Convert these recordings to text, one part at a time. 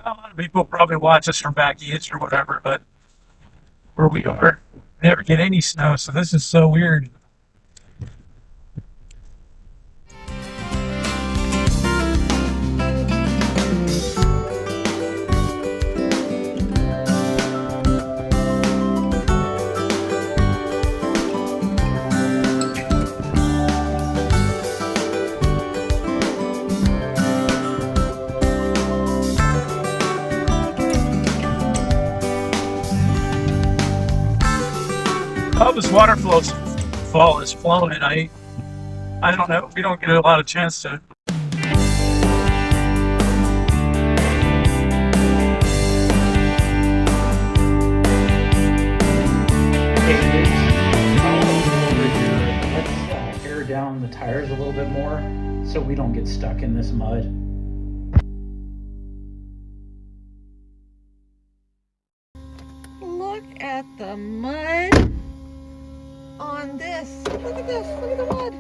A lot of people probably watch us from back east or whatever, but where we are, we never get any snow, so this is so weird. Oh, this waterfall is flowing. I don't know. We don't get a lot of chance to. Let's air down the tires a little bit more so we don't get stuck in this mud. Look at the mud on this. Look at this. Look at the mud.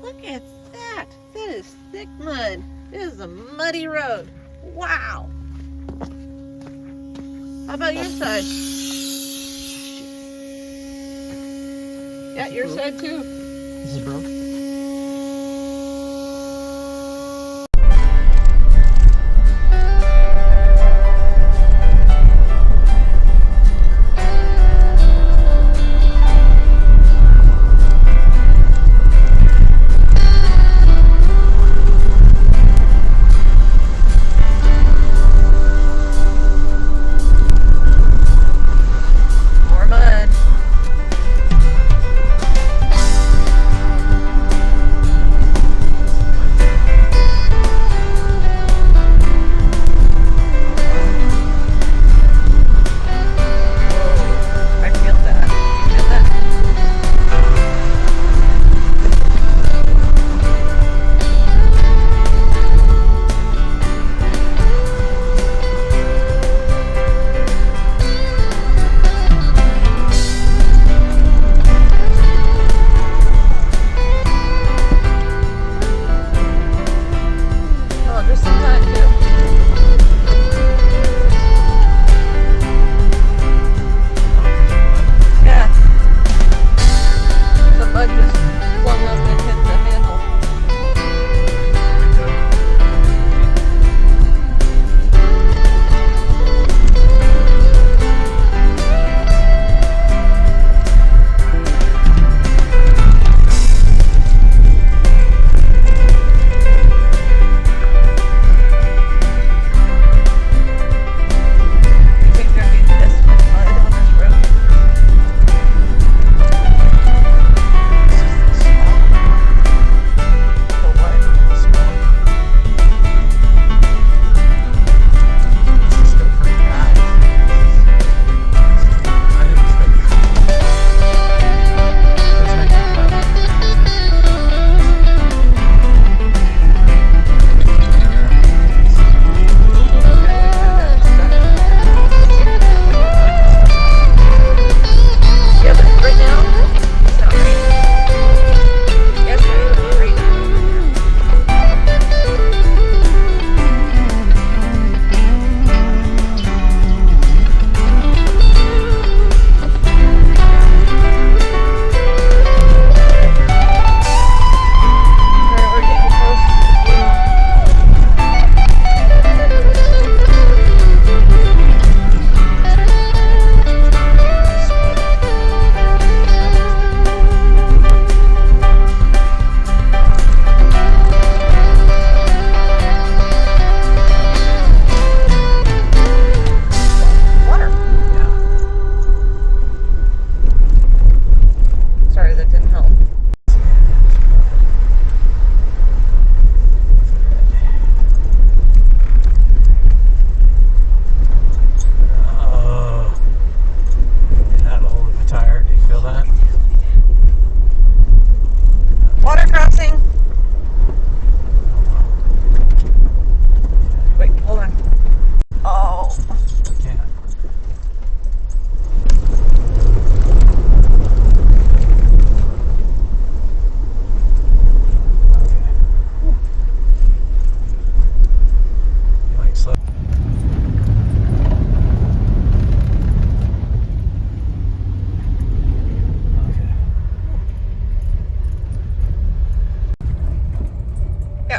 Look at that. That is thick mud. This is a muddy road. Wow. How about your side? Yeah, your side too. This is broke.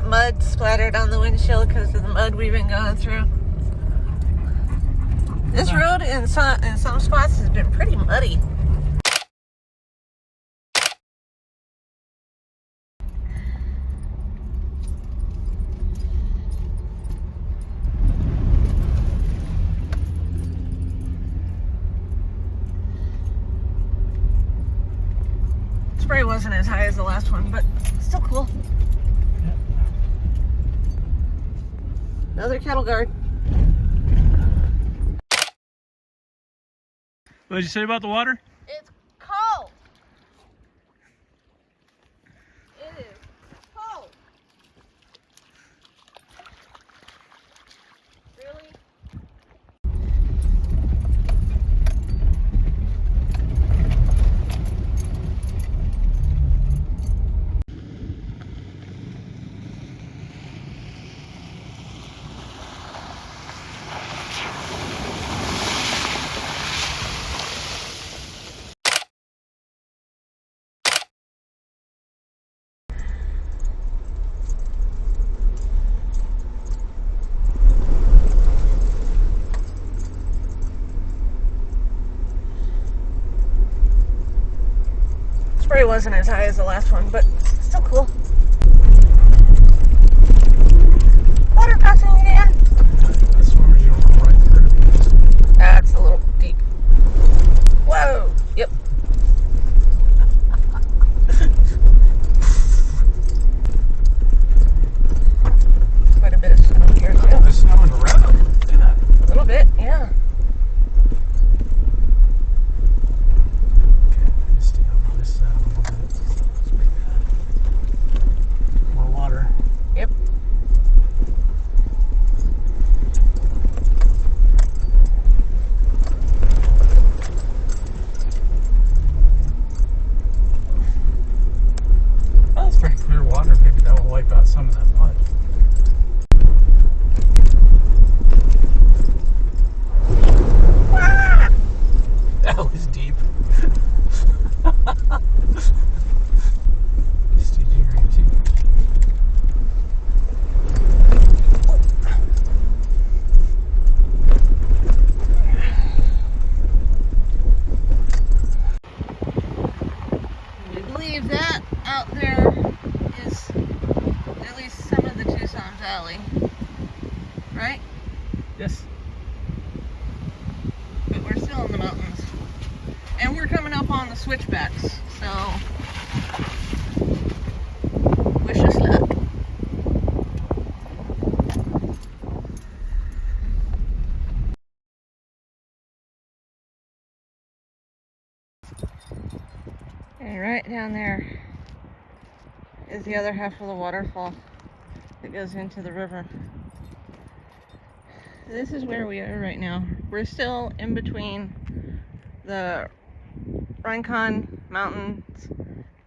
mud splattered on the windshield because of the mud we've been going through. This road in some spots has been pretty muddy. Spray wasn't as high as the last one, but still cool. Yeah. Another cattle guard. What did you say about the water? It's cold. It is cold. Really? Spray wasn't as high as the last one, but still cool. Water crossing again. This one you don't go right through. That's a little deep. Whoa. Yep. Quite a bit of snow here too. There's snow in the road. Look at that. A little bit, yeah. Okay, just stay on this side a little bit. Let's make that. More water. Yep. Oh, that's pretty clear water. Maybe that will wipe out some of that mud. That was deep. Stirlingear too. We believe that out there is at least some of the Tucson Valley, right? Yes. But we're still in the mountains. And we're coming up on the switchbacks, so wish us luck. And right down there is the other half of the waterfall that goes into the river. This is where we are right now. We're still in between the Rincon Mountains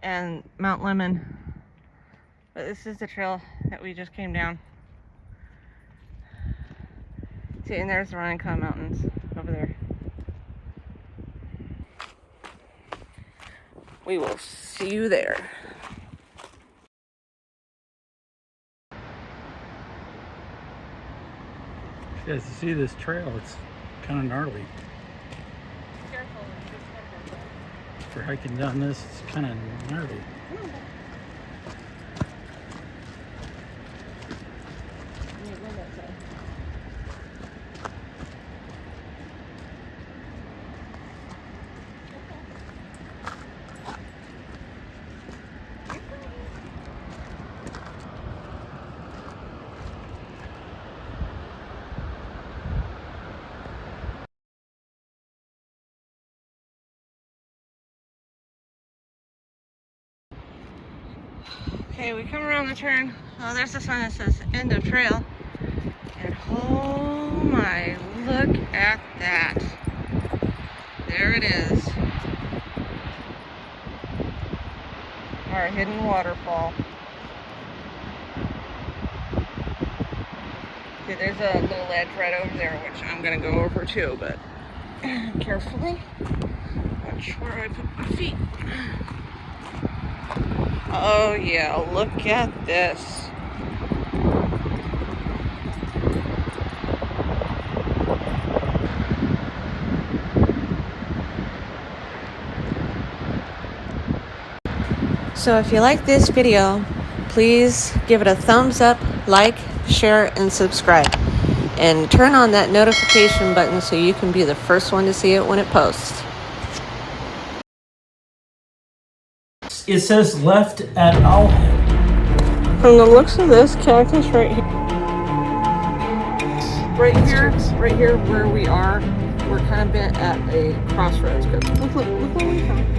and Mount Lemmon. But this is the trail that we just came down. See, and there's the Rincon Mountains over there. We will see you there. As you see this trail, it's kind of gnarly. Careful. For hiking down this, it's kind of gnarly. Okay, we come around the turn. Oh, there's the sign that says end of trail. And oh my, look at that. There it is. Our hidden waterfall. See, there's a little ledge right over there, which I'm gonna go over too, but carefully. Watch where I put my feet. Oh yeah, look at this. So if you like this video, please give it a thumbs up, like, share, and subscribe. And turn on that notification button so you can be the first one to see it when it posts. It says left at Owlhead. From the looks of this cactus right here where we are, we're kind of been at a crossroads. Look what we found.